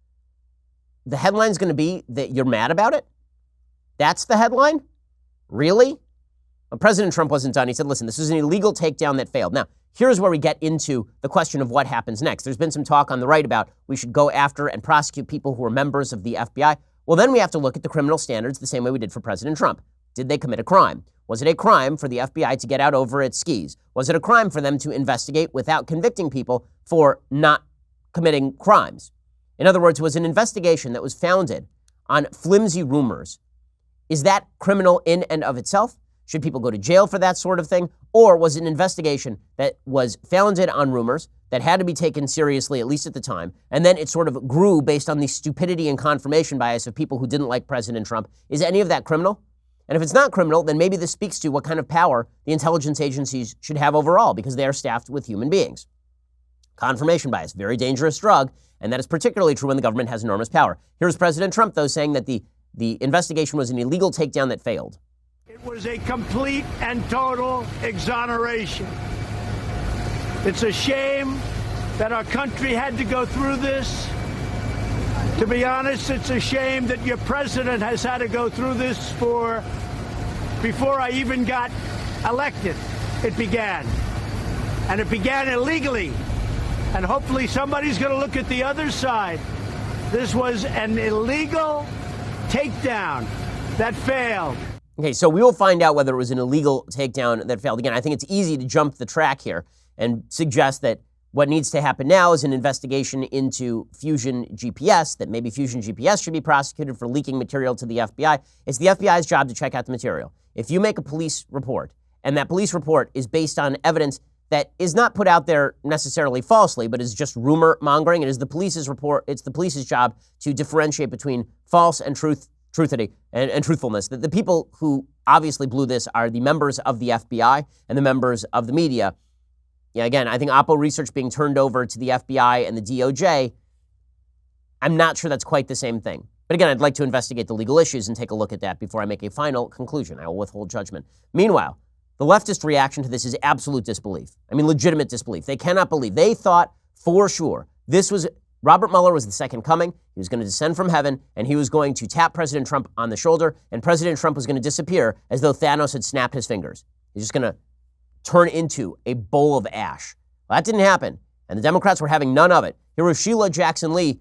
the headline's going to be that you're mad about it? That's the headline? Really? Well, President Trump wasn't done. He said, listen, this is an illegal takedown that failed. Now, here's where we get into the question of what happens next. There's been some talk on the right about we should go after and prosecute people who are members of the FBI. Well, then we have to look at the criminal standards the same way we did for President Trump. Did they commit a crime? Was it a crime for the FBI to get out over its skis? Was it a crime for them to investigate without convicting people for not committing crimes? In other words, was an investigation that was founded on flimsy rumors, is that criminal in and of itself? Should people go to jail for that sort of thing? Or was it an investigation that was founded on rumors that had to be taken seriously, at least at the time, and then it sort of grew based on the stupidity and confirmation bias of people who didn't like President Trump? Is any of that criminal? And if it's not criminal, then maybe this speaks to what kind of power the intelligence agencies should have overall, because they are staffed with human beings. Confirmation bias, very dangerous drug, and that is particularly true when the government has enormous power. Here's President Trump, though, saying that the investigation was an illegal takedown that failed. It was a complete and total exoneration. It's a shame that our country had to go through this. To be honest, it's a shame that your president has had to go through this before I even got elected. It began. And it began illegally. And hopefully somebody's going to look at the other side. This was an illegal takedown that failed. Okay, so we will find out whether it was an illegal takedown that failed. Again, I think it's easy to jump the track here and suggest that what needs to happen now is an investigation into Fusion GPS, that maybe Fusion GPS should be prosecuted for leaking material to the FBI. It's the FBI's job to check out the material. If you make a police report, and that police report is based on evidence that is not put out there necessarily falsely, but is just rumor mongering, it is the police's report, it's the police's job to differentiate between false and truthfulness. The people who obviously blew this are the members of the FBI and the members of the media. Yeah, again, I think Oppo research being turned over to the FBI and the DOJ, I'm not sure that's quite the same thing. But again, I'd like to investigate the legal issues and take a look at that before I make a final conclusion. I will withhold judgment. Meanwhile, the leftist reaction to this is absolute disbelief. I mean, legitimate disbelief. They cannot believe. They thought for sure Robert Mueller was the second coming. He was going to descend from heaven, and he was going to tap President Trump on the shoulder, and President Trump was going to disappear as though Thanos had snapped his fingers. He's just going to turn into a bowl of ash. Well, that didn't happen, and the Democrats were having none of it. Here was Sheila Jackson Lee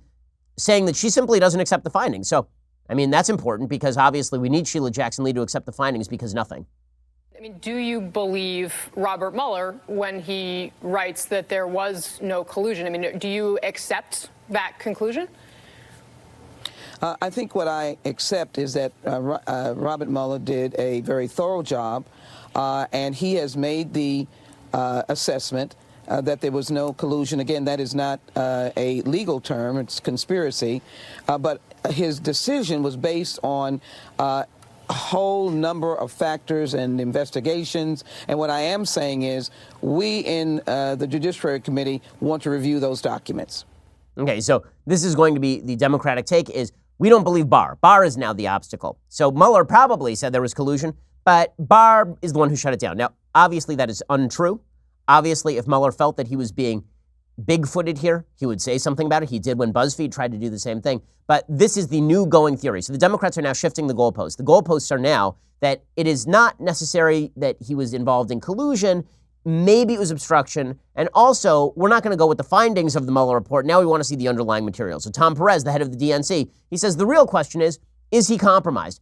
saying that she simply doesn't accept the findings. So, I mean, that's important because obviously we need Sheila Jackson Lee to accept the findings because nothing. I mean, do you believe Robert Mueller when he writes that there was no collusion? I mean, do you accept that conclusion? I think what I accept is that Robert Mueller did a very thorough job, and he has made the assessment that there was no collusion. Again, that is not a legal term, it's conspiracy, but his decision was based on a whole number of factors and investigations. And what I am saying is we in the Judiciary Committee want to review those documents. Okay, so this is going to be the Democratic take is we don't believe Barr. Barr is now the obstacle. So Mueller probably said there was collusion, but Barr is the one who shut it down. Now, obviously that is untrue. Obviously, if Mueller felt that he was being big-footed here, he would say something about it. He did when BuzzFeed tried to do the same thing. But this is the new going theory. So the Democrats are now shifting the goalposts. The goalposts are now that it is not necessary that he was involved in collusion. Maybe it was obstruction. And also, we're not going to go with the findings of the Mueller report. Now we want to see the underlying material. So Tom Perez, the head of the DNC, he says the real question is he compromised?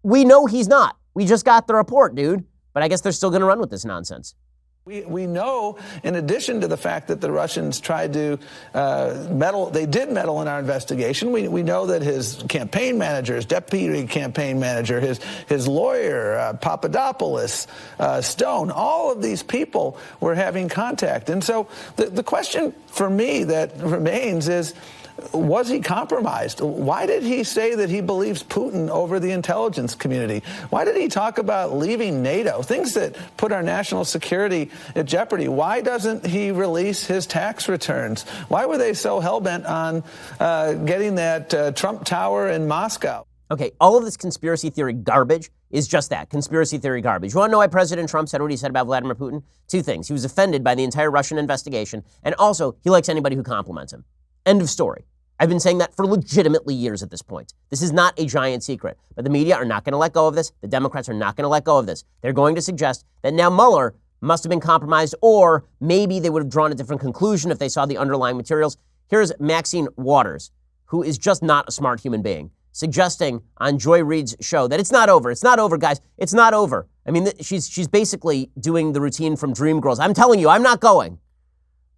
We know he's not. We just got the report, dude. But I guess they're still going to run with this nonsense. We know, in addition to the fact that the Russians tried to meddle, they did meddle in our investigation. We know that his campaign manager, his deputy campaign manager, his lawyer, Papadopoulos, Stone, all of these people were having contact. And so the question for me that remains is, was he compromised? Why did he say that he believes Putin over the intelligence community? Why did he talk about leaving NATO? Things that put our national security at jeopardy. Why doesn't he release his tax returns? Why were they so hell-bent on getting that Trump Tower in Moscow? Okay, all of this conspiracy theory garbage is just that, conspiracy theory garbage. You want to know why President Trump said what he said about Vladimir Putin? Two things. He was offended by the entire Russian investigation, and also he likes anybody who compliments him. End of story. I've been saying that for legitimately years at this point. This is not a giant secret, but the media are not going to let go of this. The Democrats are not going to let go of this. They're going to suggest that now Mueller must have been compromised, or maybe they would have drawn a different conclusion if they saw the underlying materials. Here's Maxine Waters, who is just not a smart human being, suggesting on Joy Reid's show that it's not over. It's not over, guys. It's not over. I mean, she's basically doing the routine from Dreamgirls. I'm telling you, I'm not going.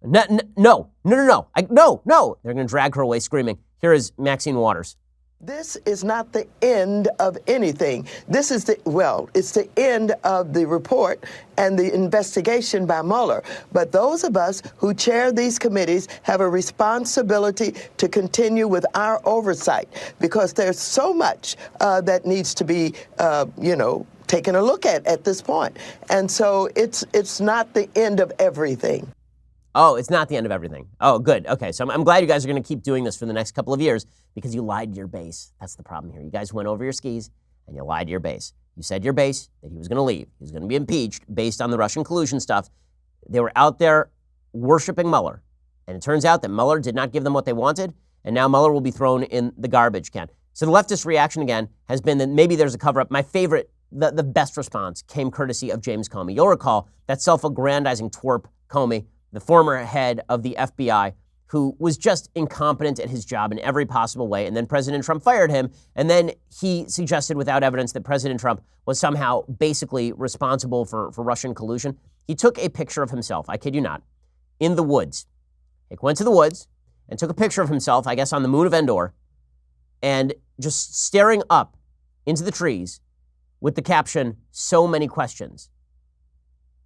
No. They're going to drag her away screaming. Here is Maxine Waters. This is not the end of anything. This is it's the end of the report and the investigation by Mueller. But those of us who chair these committees have a responsibility to continue with our oversight because there's so much that needs to be, taken a look at this point. And so it's not the end of everything. Oh, it's not the end of everything. Oh, good. Okay, so I'm glad you guys are going to keep doing this for the next couple of years because you lied to your base. That's the problem here. You guys went over your skis and you lied to your base. You said to your base that he was going to leave. He was going to be impeached based on the Russian collusion stuff. They were out there worshiping Mueller. And it turns out that Mueller did not give them what they wanted, and now Mueller will be thrown in the garbage can. So the leftist reaction, again, has been that maybe there's a cover-up. My favorite, the best response came courtesy of James Comey. You'll recall that self-aggrandizing twerp Comey, the former head of the FBI, who was just incompetent at his job in every possible way. And then President Trump fired him. And then he suggested without evidence that President Trump was somehow basically responsible for Russian collusion. He took a picture of himself, I kid you not, in the woods. He went to the woods and took a picture of himself, I guess on the moon of Endor, and just staring up into the trees with the caption, "So many questions."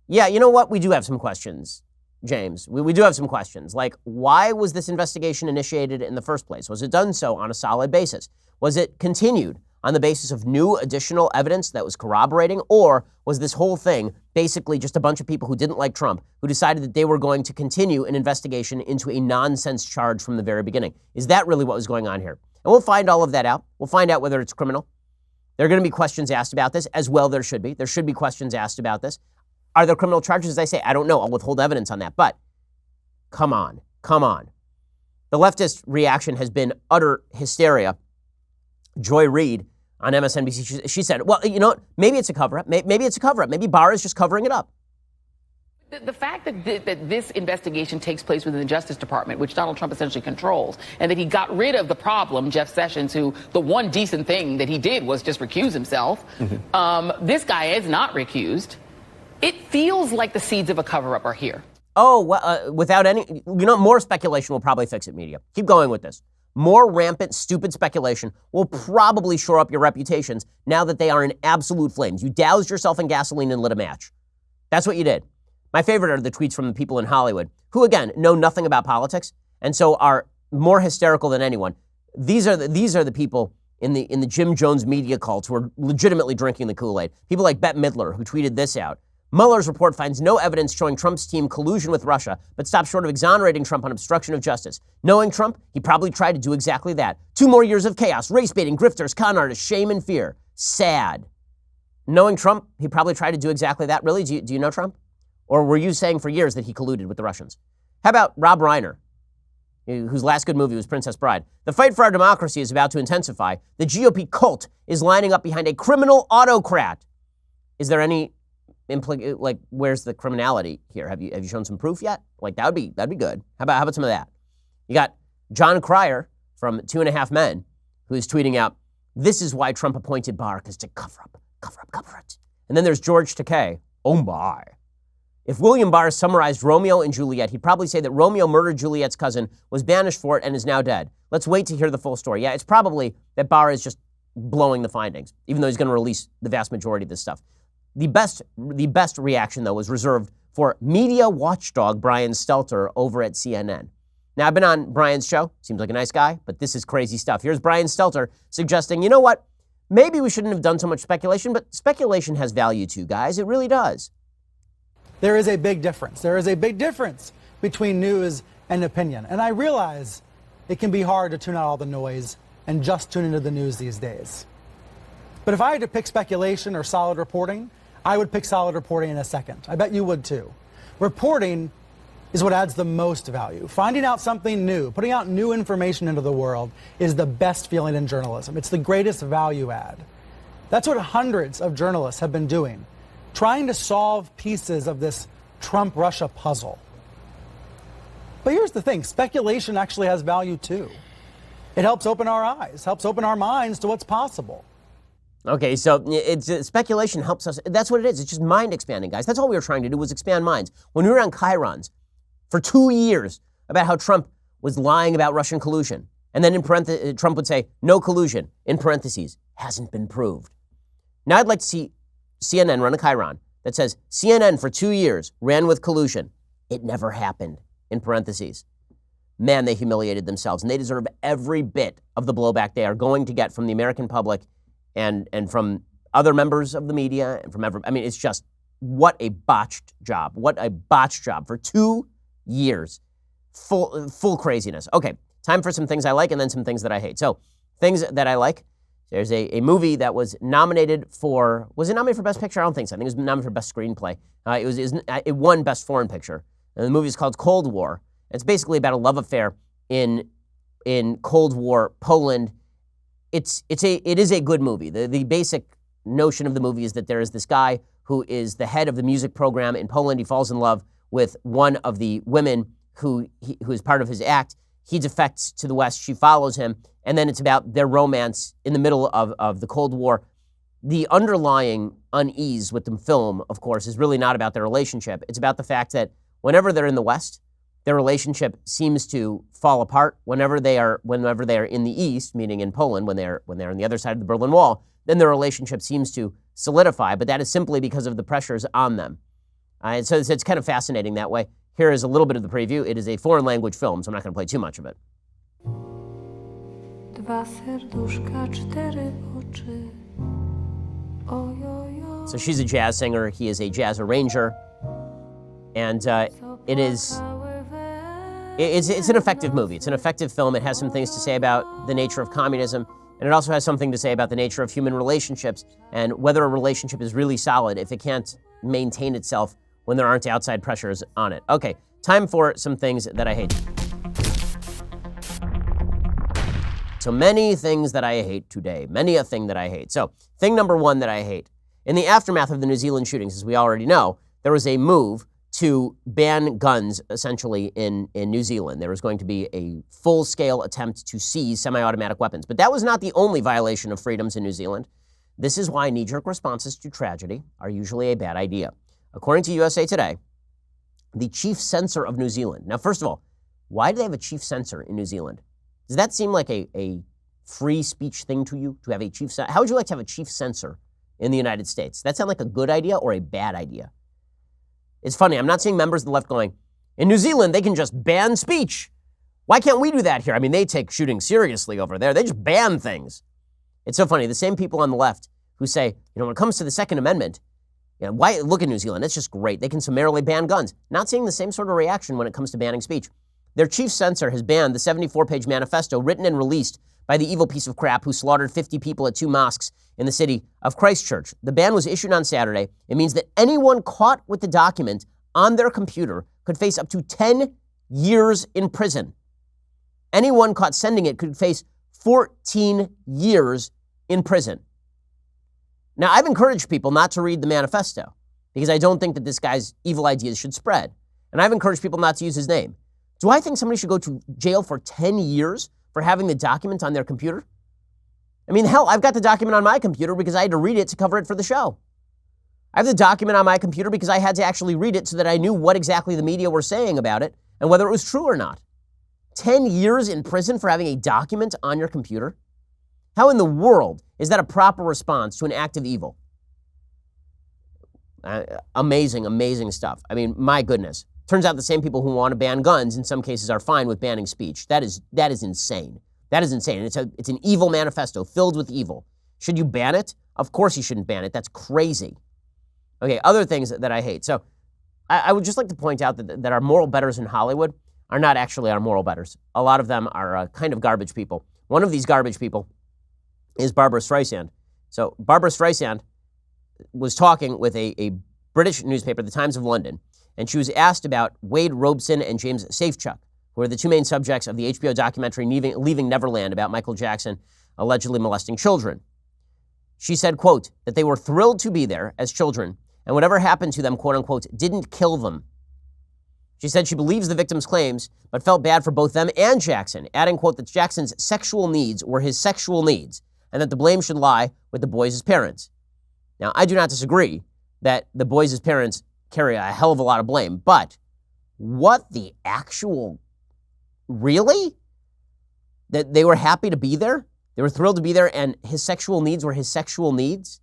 Yeah, you know what? We do have some questions. James, we do have some questions. Like, why was this investigation initiated in the first place? Was it done so on a solid basis? Was it continued on the basis of new additional evidence that was corroborating? Or was this whole thing basically just a bunch of people who didn't like Trump who decided that they were going to continue an investigation into a nonsense charge from the very beginning? Is that really what was going on here? And we'll find all of that out. We'll find out whether it's criminal. There are going to be questions asked about this, as well there should be. There should be questions asked about this. Are there criminal charges? As I say, I don't know. I'll withhold evidence on that. But come on. The leftist reaction has been utter hysteria. Joy Reid on MSNBC, she said, well, you know what? Maybe it's a cover-up. Maybe it's a cover-up. Maybe Barr is just covering it up. The fact that this investigation takes place within the Justice Department, which Donald Trump essentially controls, and that he got rid of the problem, Jeff Sessions, who the one decent thing that he did was just recuse himself. This guy is not recused. It feels like the seeds of a cover-up are here. Oh, well, without any, more speculation will probably fix it, media. Keep going with this. More rampant, stupid speculation will probably shore up your reputations now that they are in absolute flames. You doused yourself in gasoline and lit a match. That's what you did. My favorite are the tweets from the people in Hollywood who, again, know nothing about politics and so are more hysterical than anyone. These are the people in the Jim Jones media cults who are legitimately drinking the Kool-Aid. People like Bette Midler, who tweeted this out. Mueller's report finds no evidence showing Trump's team collusion with Russia, but stops short of exonerating Trump on obstruction of justice. Knowing Trump, he probably tried to do exactly that. 2 more years of chaos, race-baiting, grifters, con artists, shame and fear. Sad. Knowing Trump, he probably tried to do exactly that. Really? Do you know Trump? Or were you saying for years that he colluded with the Russians? How about Rob Reiner, whose last good movie was Princess Bride? The fight for our democracy is about to intensify. The GOP cult is lining up behind a criminal autocrat. Is there any where's the criminality here? Have you shown some proof yet? That'd be good. How about some of that? You got John Cryer from 2.5 Men, who's tweeting out, this is why Trump appointed Barr, because to cover it. And then there's George Takei. Oh my. If William Barr summarized Romeo and Juliet, he'd probably say that Romeo murdered Juliet's cousin, was banished for it, and is now dead. Let's wait to hear the full story. Yeah, it's probably that Barr is just blowing the findings, even though he's going to release the vast majority of this stuff. The best reaction, though, was reserved for media watchdog Brian Stelter over at CNN. Now, I've been on Brian's show. Seems like a nice guy, but this is crazy stuff. Here's Brian Stelter suggesting, you know what? Maybe we shouldn't have done so much speculation, but speculation has value too, guys. It really does. There is a big difference. There is a big difference between news and opinion. And I realize it can be hard to tune out all the noise and just tune into the news these days. But if I had to pick speculation or solid reporting, I would pick solid reporting in a second. I bet you would too. Reporting is what adds the most value. Finding out something new, putting out new information into the world is the best feeling in journalism. It's the greatest value add. That's what hundreds of journalists have been doing, trying to solve pieces of this Trump-Russia puzzle. But here's the thing, speculation actually has value too. It helps open our eyes, helps open our minds to what's possible. Okay, so speculation helps us. That's what it is. It's just mind expanding, guys. That's all we were trying to do was expand minds. When we were on Chyrons for 2 years about how Trump was lying about Russian collusion, and then in parentheses, Trump would say, no collusion, in parentheses, hasn't been proved. Now I'd like to see CNN run a Chiron that says, CNN for 2 years ran with collusion. It never happened, in parentheses. Man, they humiliated themselves, and they deserve every bit of the blowback they are going to get from the American public and from other members of the media and from it's just, what a botched job. What a botched job for 2 years. Full craziness. Okay, time for some things I like and then some things that I hate. So, things that I like. There's a movie that was nominated for, was it nominated for Best Picture? I don't think so. I think it was nominated for Best Screenplay. It won Best Foreign Picture. And the movie is called Cold War. It's basically about a love affair in Cold War Poland. It is a good movie. The basic notion of the movie is that there is this guy who is the head of the music program in Poland. He falls in love with one of the women who is part of his act. He defects to the West. She follows him. And then it's about their romance in the middle of the Cold War. The underlying unease with the film, of course, is really not about their relationship. It's about the fact that whenever they're in the West, their relationship seems to fall apart. Whenever they are in the East, meaning in Poland, when they're on the other side of the Berlin Wall, then their relationship seems to solidify. But that is simply because of the pressures on them. And so it's kind of fascinating that way. Here is a little bit of the preview. It is a foreign language film, so I'm not going to play too much of it. The So she's a jazz singer. He is a jazz arranger. And it's an effective movie. It's an effective film. It has some things to say about the nature of communism. And it also has something to say about the nature of human relationships and whether a relationship is really solid if it can't maintain itself when there aren't outside pressures on it. Okay, time for some things that I hate. So many things that I hate today. Many a thing that I hate. So thing number one that I hate. In the aftermath of the New Zealand shootings, as we already know, there was a move to ban guns, essentially, in New Zealand. There was going to be a full-scale attempt to seize semi-automatic weapons. But that was not the only violation of freedoms in New Zealand. This is why knee-jerk responses to tragedy are usually a bad idea. According to USA Today, the chief censor of New Zealand. Now, first of all, why do they have a chief censor in New Zealand? Does that seem like a free speech thing to you, to have a chief censor? How would you like to have a chief censor in the United States? Does that sound like a good idea or a bad idea? It's funny, I'm not seeing members of the left going, in New Zealand, they can just ban speech. Why can't we do that here? I mean, they take shooting seriously over there. They just ban things. It's so funny. The same people on the left who say, when it comes to the Second Amendment, why look at New Zealand? It's just great. They can summarily ban guns. Not seeing the same sort of reaction when it comes to banning speech. Their chief censor has banned the 74-page manifesto written and released by the evil piece of crap who slaughtered 50 people at 2 mosques in the city of Christchurch. The ban was issued on Saturday. It means that anyone caught with the document on their computer could face up to 10 years in prison. Anyone caught sending it could face 14 years in prison. Now, I've encouraged people not to read the manifesto because I don't think that this guy's evil ideas should spread. And I've encouraged people not to use his name. Do I think somebody should go to jail for 10 years for having the document on their computer? I mean, hell, I've got the document on my computer because I had to read it to cover it for the show. I have the document on my computer because I had to actually read it so that I knew what exactly the media were saying about it and whether it was true or not. 10 years in prison for having a document on your computer? How in the world is that a proper response to an act of evil? Amazing, amazing stuff. I mean, my goodness. Turns out the same people who want to ban guns in some cases are fine with banning speech. That is insane. That is insane. And it's an evil manifesto filled with evil. Should you ban it? Of course you shouldn't ban it. That's crazy. Okay, other things that I hate. So I would just like to point out that our moral betters in Hollywood are not actually our moral betters. A lot of them are kind of garbage people. One of these garbage people is Barbara Streisand. So Barbara Streisand was talking with a British newspaper, the Times of London, and she was asked about Wade Robson and James Safechuck, who are the two main subjects of the HBO documentary Leaving Neverland about Michael Jackson allegedly molesting children. She said, quote, that they were thrilled to be there as children, and whatever happened to them, quote unquote, didn't kill them. She said she believes the victims' claims, but felt bad for both them and Jackson, adding, quote, that Jackson's sexual needs were his sexual needs, and that the blame should lie with the boys' parents. Now, I do not disagree that the boys' parents carry a hell of a lot of blame, but what the actual, really? That they were happy to be there? They were thrilled to be there, and his sexual needs were his sexual needs?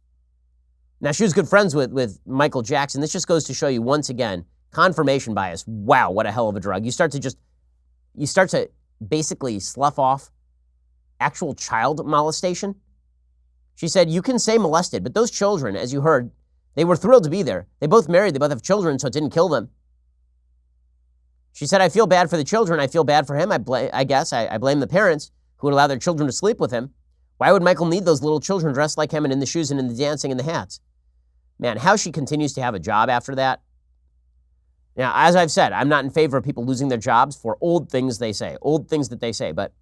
Now, she was good friends with Michael Jackson. This just goes to show you, once again, confirmation bias. Wow, what a hell of a drug. You start to basically slough off actual child molestation. She said, you can say molested, but those children, as you heard, they were thrilled to be there. They both married, they both have children, so it didn't kill them. She said, I feel bad for the children. I feel bad for him. I blame the parents who would allow their children to sleep with him. Why would Michael need those little children dressed like him and in the shoes and in the dancing and the hats? Man, how she continues to have a job after that. Now, as I've said, I'm not in favor of people losing their jobs for old things they say, old things that they say. But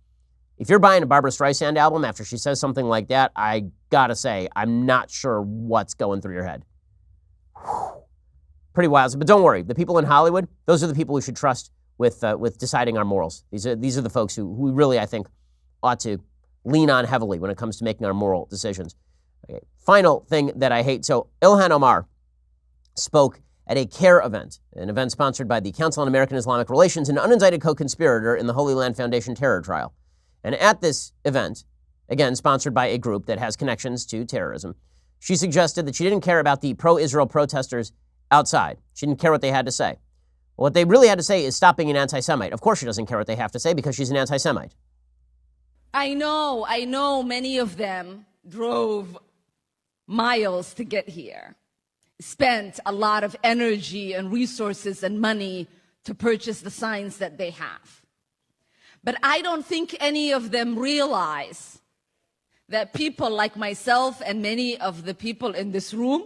if you're buying a Barbra Streisand album after she says something like that, I gotta say, I'm not sure what's going through your head. Whew. Pretty wild. But don't worry, the people in Hollywood, those are the people we should trust with deciding our morals. These are the folks who really, I think, ought to lean on heavily when it comes to making our moral decisions. Okay. Final thing that I hate. So Ilhan Omar spoke at a CARE event, an event sponsored by the Council on American Islamic Relations, an unindicted co-conspirator in the Holy Land Foundation terror trial. And at this event, again, sponsored by a group that has connections to terrorism, she suggested that she didn't care about the pro-Israel protesters outside. She didn't care what they had to say. Well, what they really had to say is stop being an anti-Semite. Of course she doesn't care what they have to say because she's an anti-Semite. I know many of them drove miles to get here, spent a lot of energy and resources and money to purchase the signs that they have. But I don't think any of them realize that people like myself and many of the people in this room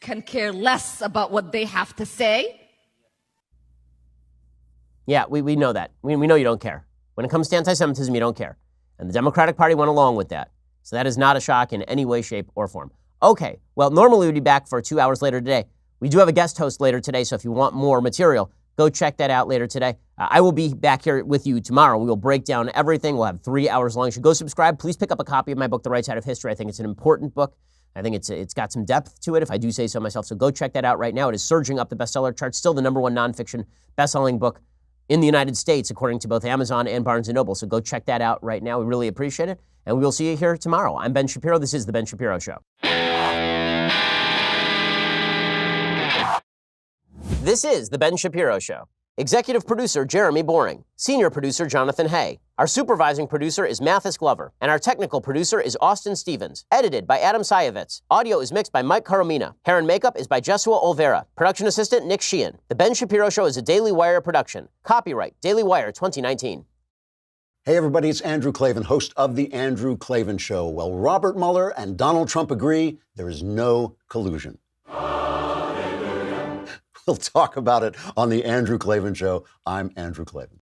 can care less about what they have to say. Yeah, we know that. We know you don't care. When it comes to anti-Semitism, you don't care. And the Democratic Party went along with that. So that is not a shock in any way, shape, or form. Okay, well, normally we'd be back for 2 hours later today. We do have a guest host later today, so if you want more material, go check that out later today. I will be back here with you tomorrow. We will break down everything. We'll have 3 hours long. You should go subscribe. Please pick up a copy of my book, The Right Side of History. I think it's an important book. I think it's got some depth to it, if I do say so myself. So go check that out right now. It is surging up the bestseller chart. Still the #1 nonfiction bestselling book in the United States, according to both Amazon and Barnes & Noble. So go check that out right now. We really appreciate it. And we will see you here tomorrow. I'm Ben Shapiro. This is The Ben Shapiro Show. This is The Ben Shapiro Show. Executive producer Jeremy Boring. Senior producer Jonathan Hay. Our supervising producer is Mathis Glover. And our technical producer is Austin Stevens. Edited by Adam Sayevitz. Audio is mixed by Mike Coromina. Hair and makeup is by Jesua Olvera. Production assistant Nick Sheehan. The Ben Shapiro Show is a Daily Wire production. Copyright Daily Wire 2019. Hey everybody, it's Andrew Klavan, host of The Andrew Klavan Show. Well, Robert Mueller and Donald Trump agree there is no collusion. We'll talk about it on The Andrew Klavan Show. I'm Andrew Klavan.